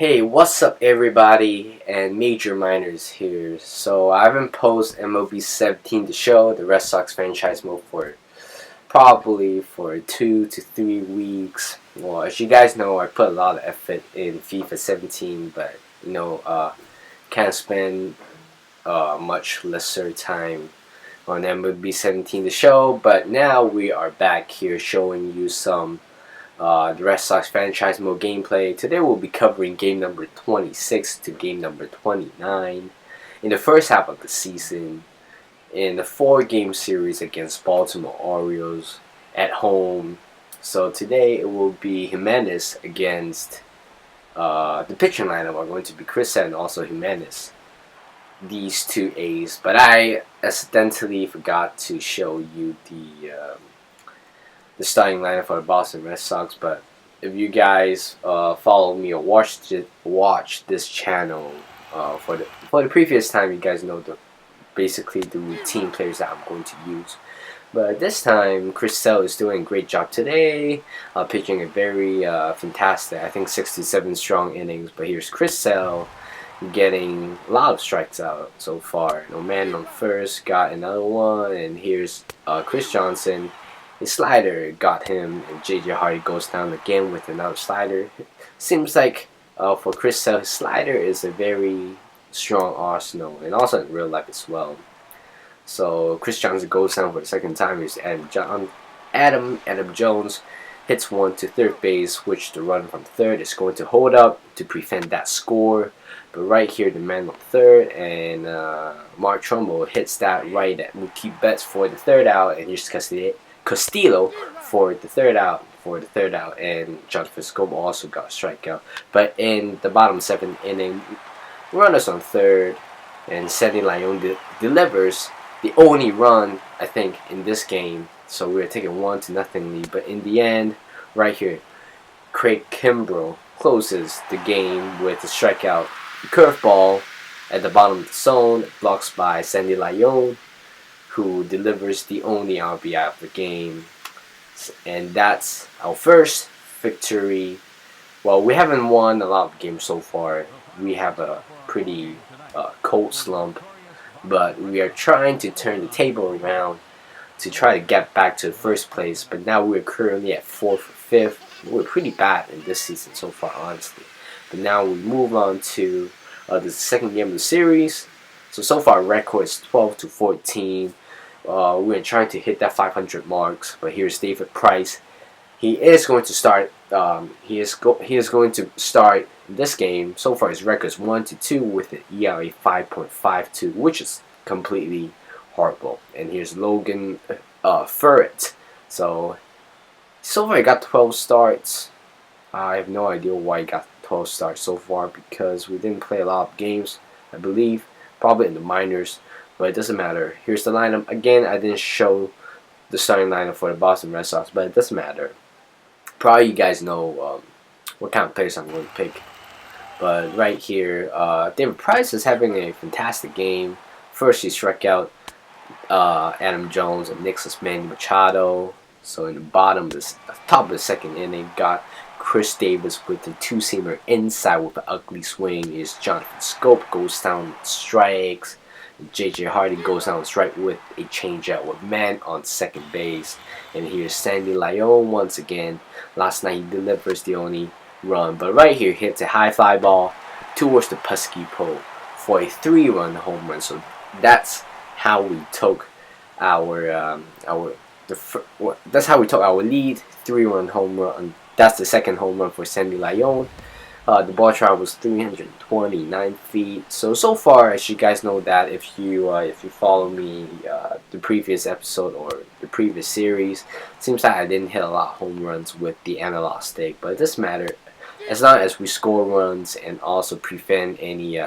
Hey, what's up, everybody? And Major Miners here. So I haven't posted MLB 17 to show the Red Sox franchise mode for probably for 2 to 3 weeks. Well, as you guys know, I put a lot of effort in FIFA 17, but can't spend much lesser time on MLB 17 to show. But now we are back here showing you some the Red Sox franchise mode gameplay. Today we'll be covering game number 26 to game number 29 in the first half of the season in the 4-game series against Baltimore Orioles at home. So today it will be Jimenez against the pitching lineup are going to be Chris and also Jimenez. These two A's, but I accidentally forgot to show you the starting lineup for the Boston Red Sox. But if you guys follow me or watch this channel for the previous time, you guys know basically the routine players that I'm going to use. But this time, Chris Sale is doing a great job today, pitching a very fantastic, I think 67 strong innings. But here's Chris Sale getting a lot of strikes out so far. No man on first, got another one, and here's Chris Johnson. His slider got him, and J.J. Hardy goes down again with another slider. Seems like for Chris Sale, his slider is a very strong arsenal, and also in real life as well. So Chris Johnson goes down for the second time. Here's Adam Jones hits one to third base, which the run from third is going to hold up to prevent that score. But right here, the man on third, and Mark Trumbull hits that right at Mookie Betts for the third out, and here's Castillo for the third out, and Jonathan Scope also got a strikeout. But in the bottom 7th inning, runners on third, and Sandy Leon delivers the only run, I think, in this game. So we are taking 1-0 lead. But in the end, right here, Craig Kimbrell closes the game with a strikeout curveball at the bottom of the zone, blocks by Sandy Leon, who delivers the only RBI of the game. And that's our first victory. Well, we haven't won a lot of games so far. We have a pretty cold slump, but we are trying to turn the table around to try to get back to first place. But now we're currently at 4th or 5th. We're pretty bad in this season so far, honestly. But now we move on to the second game of the series. So far, record is 12-14. We're trying to hit that 500 marks. But here's David Price. He is going to start. He is going to start this game. So far, his record is 1-2 with an ERA 5.52, which is completely horrible. And here's Logan Furrett. So far, he got 12 starts. I have no idea why he got 12 starts so far, because we didn't play a lot of games, I believe, probably in the minors, but it doesn't matter. Here's the lineup. Again, I didn't show the starting lineup for the Boston Red Sox, but it doesn't matter. Probably you guys know what kind of players I'm going to pick. But right here, David Price is having a fantastic game. First, he struck out Adam Jones and Nicholas Manny Machado. So in the top of the second inning, got Chris Davis with the two-seamer inside with an ugly swing. Is Jonathan Scope goes down strikes. J.J. Hardy goes down strike with a changeup with man on second base. And here's Sandy Leon once again. Last night he delivers the only run, but right here hits a high fly ball towards the pesky pole for a 3-run home run. So that's how we took our lead. 3-run home run. That's the second home run for Sandy Leon. The ball travel was 329 feet. So far, as you guys know, that if you follow me the previous episode or the previous series, it seems like I didn't hit a lot of home runs with the analog stick, but it doesn't matter as long as we score runs and also prevent any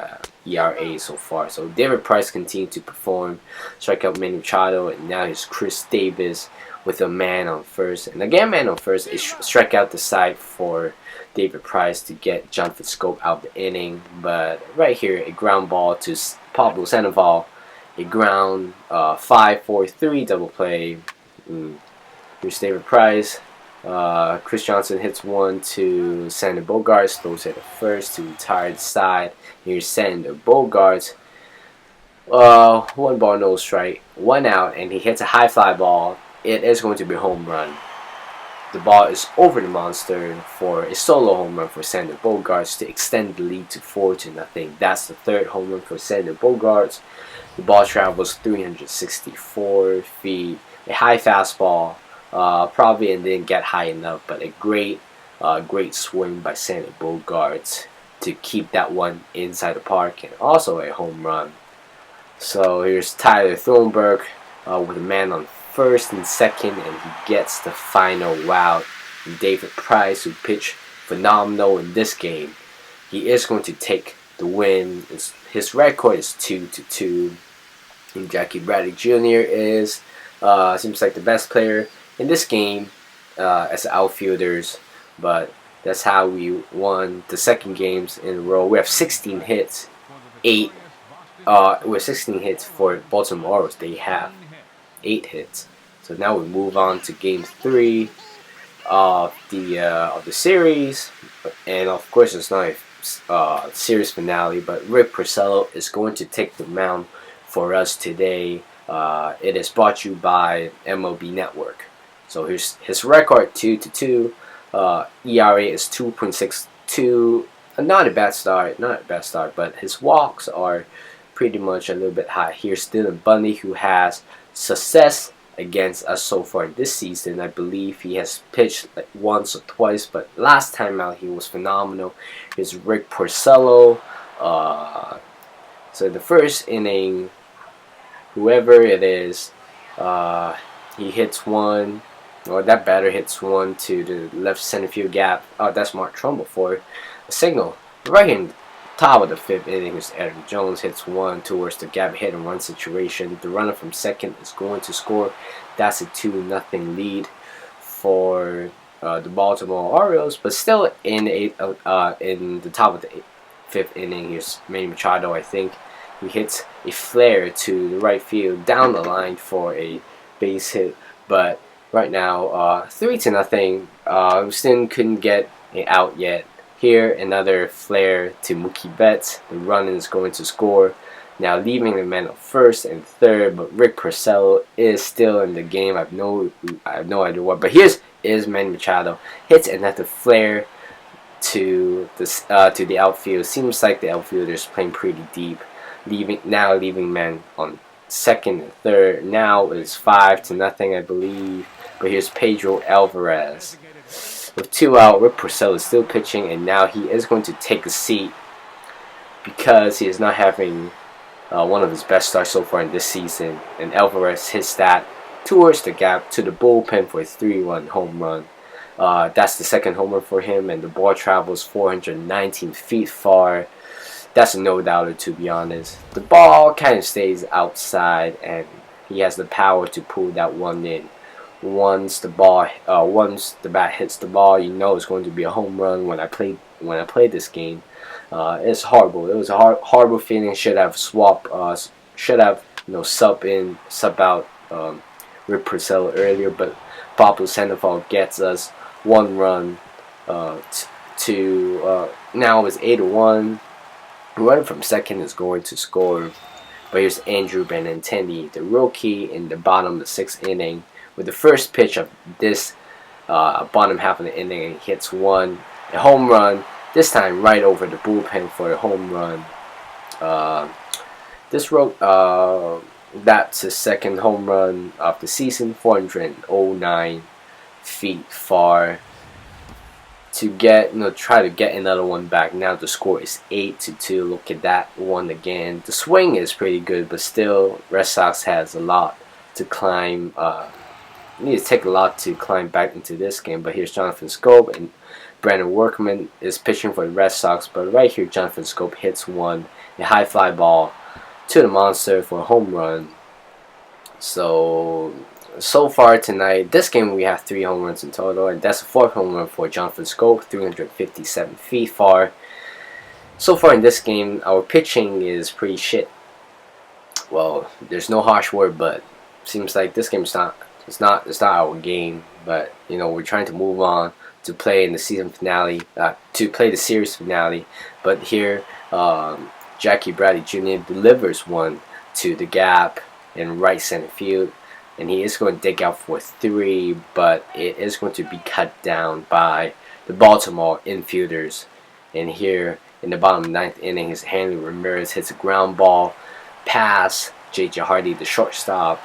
ERA so far. So David Price continued to perform, strike out Manny Machado, and now he's Chris Davis with a man on first. And again, man on first, it struck out the side for David Price to get Jonathan Scope out the inning. But right here, a ground ball to Pablo Sandoval, a ground 5-4-3 double play. Here's David Price Chris Johnson hits one to Sander Bogaerts, throws it at first to retired side. Here's Sander Bogaerts. One ball, no strike, one out, and he hits a high fly ball. It is going to be a home run. The ball is over the monster for a solo home run for Sander Bogaerts to extend the lead to 4-0. That's the third home run for Sander Bogaerts. The ball travels 364 feet. A high fastball, probably it didn't get high enough, but a great swing by Sander Bogaerts to keep that one inside the park, and also a home run. So here's Tyler Thornburg with a man on first and second, and he gets the final out. And David Price, who pitched phenomenal in this game, he is going to take the win. His record is 2-2. And Jackie Bradley Jr. is seems like the best player in this game as outfielders, but that's how we won the second games in a row. We have 16 hits, with 16 hits for Baltimore Orioles. They have 8 hits. So now we move on to Game 3 of the series, and of course it's not a series finale. But Rick Porcello is going to take the mound for us today. It is brought to you by MLB Network. So here's his record: 2-2. ERA is 2.62. Not a bad start, but his walks are pretty much a little bit high. Here's Dylan Bundy, who has success against us so far this season. I believe he has pitched like once or twice, but last time out he was phenomenal. Here's Rick Porcello. So the first inning, whoever it is, he hits one, or that batter hits one to the left center field gap. Oh, that's Mark Trumbull for a single. Right in the top of the 5th inning is Adam Jones hits one towards the gap hit and run situation. The runner from second is going to score. That's a 2-0 lead for the Baltimore Orioles. But still in the top of the 5th inning, here's Manny Machado. I think he hits a flare to the right field down the line for a base hit. But right now, 3-0. Houston couldn't get it out yet. Here, another flare to Mookie Betts. The run is going to score. Now leaving the man on first and third, but Rick Porcello is still in the game. I have no idea what. But here's Manny Machado. Hits another flare to the outfield. Seems like the outfielder is playing pretty deep. Leaving man on second and third. Now it's 5-0, I believe. But here's Pedro Alvarez. With 2 out, Rick Porcello is still pitching, and now he is going to take a seat because he is not having one of his best starts so far in this season. And Alvarez hits that towards the gap to the bullpen for a 3-1 home run. That's the second home run for him, and the ball travels 419 feet far. That's a no-doubter, to be honest. The ball kind of stays outside, and he has the power to pull that one in. Once the bat hits the ball, you know it's going to be a home run. When I played this game, it's horrible. It was a horrible feeling. Should have swapped. Should have sub out Rick Porcello earlier. But Pablo Sandoval gets us 1 run. Now it's 8-1. The runner from second is going to score. But here's Andrew Benintendi, the rookie, in the bottom of the 6th inning. With the first pitch of this bottom half of the inning, he hits a home run, this time right over the bullpen for a home run. That's his second home run of the season, 409 feet far. To try to get another one back. Now the score is 8-2. Look at that one again. The swing is pretty good, but still, Red Sox has a lot to climb. Need to take a lot to climb back into this game. But here's Jonathan Schoop, and Brandon Workman is pitching for the Red Sox. But right here, Jonathan Schoop hits a high fly ball to the monster for a home run. So far tonight, this game we have 3 home runs in total, and that's the 4th home run for Jonathan Schoop, 357 feet far. So far in this game, our pitching is pretty shit. Well, there's no harsh word, but seems like this game is not our game. but you know, we're trying to move on to play in the season finale, to play the series finale. But here, Jackie Bradley Jr. delivers one to the gap in right center field, and he is going to dig out for 3, but it is going to be cut down by the Baltimore infielders. And here in the bottom of the 9th inning, his Hanley Ramirez hits a ground ball past J.J. Hardy, the shortstop,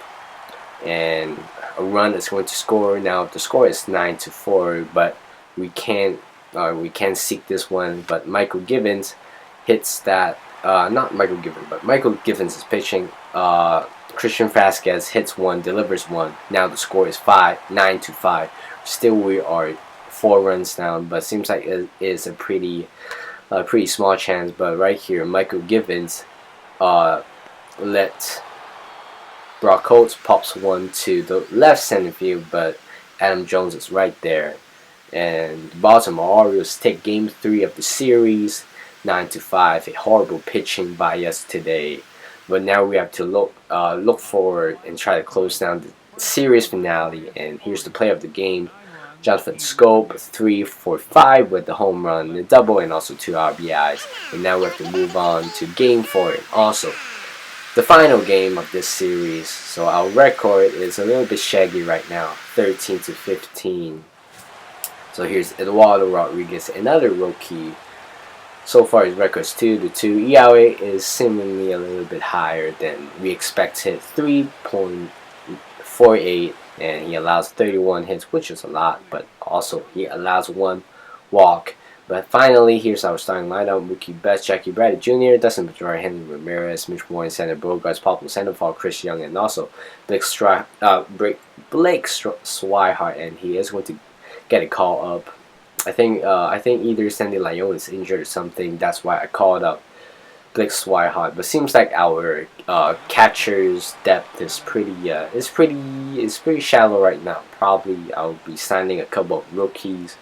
and a run is going to score. Now the score is 9-4, but we can't seek this one. But Michael Givens hits that. Not Michael Givens, but Michael Givens is pitching. Christian Vasquez hits one, delivers one. Now the score is 9-5. Still, we are 4 runs down, but seems like it is a pretty small chance. But right here, Michael Givens let Brock Holtz pops one to the left center field, but Adam Jones is right there. And the Baltimore Orioles take Game 3 of the series, 9-5. A horrible pitching by us today. But now we have to look forward and try to close down the series finale. And here's the play of the game. Jonathan Scope 3 for 5 with the home run, the double, and also 2 RBIs. And now we have to move on to Game 4 and also the final game of this series. So our record is a little bit shaggy right now, 13-15. So here's Eduardo Rodriguez, another rookie. So far his record is 2-2. ERA is seemingly a little bit higher than we expected, 3.48, and he allows 31 hits, which is a lot, but also he allows 1 walk. But finally, here's our starting lineup: Mookie Betts, Jackie Bradley Jr., Dustin Pedroia, Henry Ramirez, Mitch Moore in center, Bogarts, Pablo Sandoval, Chris Young, and also Blake Swihart, and he is going to get a call up. I think either Sandy Leon is injured or something. That's why I called up Blake Swihart. But seems like our catcher's depth is pretty shallow right now. Probably I'll be signing a couple of rookies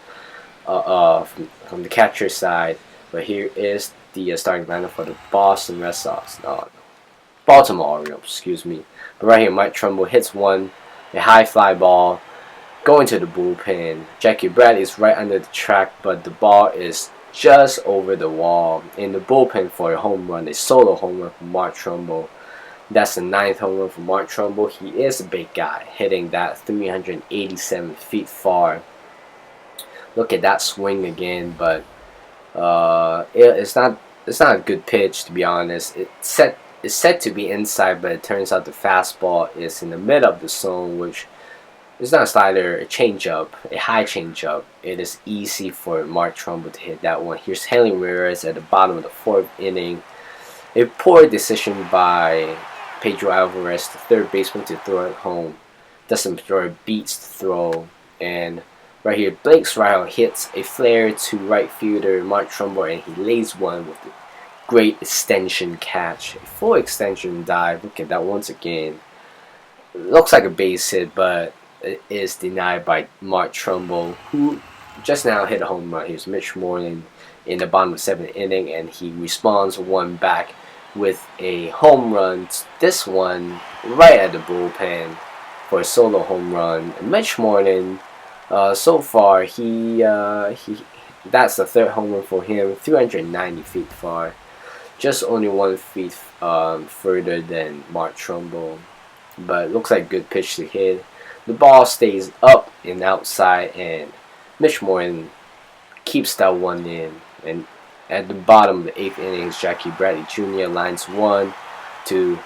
from the catcher side. But here is the starting lineup for the Boston Red Sox. Baltimore Orioles, excuse me. But right here, Mike Trumbull hits one, a high fly ball, going to the bullpen. Jackie Bradley is right under the track, but the ball is just over the wall in the bullpen for a home run, a solo home run from Mark Trumbull. That's the 9th home run from Mark Trumbull. He is a big guy, hitting that 387 feet far. Look at that swing again, but it's not a good pitch, to be honest. It's set to be inside, but it turns out the fastball is in the middle of the zone, which is not a slider, a changeup, a high changeup. It is easy for Mark Trumbull to hit that one. Here's Hanley Ramirez at the bottom of the 4th inning. A poor decision by Pedro Alvarez, the third baseman, to throw it home. Dustin Pedroia beats the throw, and right here, Blake Swihart hits a flare to right fielder Mark Trumbull, and he lays one with a great extension catch. A full extension dive. Look at that once again. Looks like a base hit, but it is denied by Mark Trumbull, who just now hit a home run. Here's Mitch Moore in the bottom of the 7th inning, and he responds one back with a home run. This one right at the bullpen for a solo home run. And Mitch Moore, so far that's the 3rd home run for him, 390 feet far, just only 1 feet further than Mark Trumbull, but looks like a good pitch to hit. The ball stays up and outside, and Mitch Moore keeps that one in. And at the bottom of the 8th innings, Jackie Bradley Jr. lines one to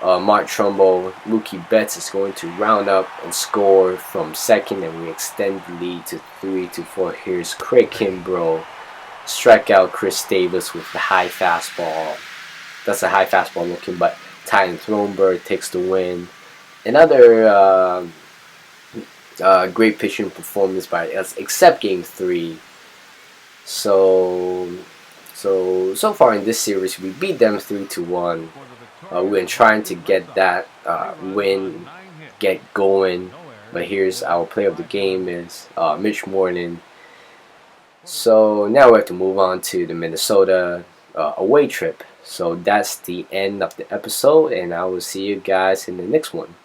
Mark Trumbull. Mookie Betts is going to round up and score from second, and we extend the lead to 3-4. Here's Craig Kimbrough strike out Chris Davis with the high fastball. That's a high fastball looking, but Ty Thronberg takes the win. Another great pitching performance by us, except Game 3. So far in this series, we beat them 3-1. We've been trying to get that win, get going. But here's our play of the game is Mitch Moore. So now we have to move on to the Minnesota away trip. So that's the end of the episode, and I will see you guys in the next one.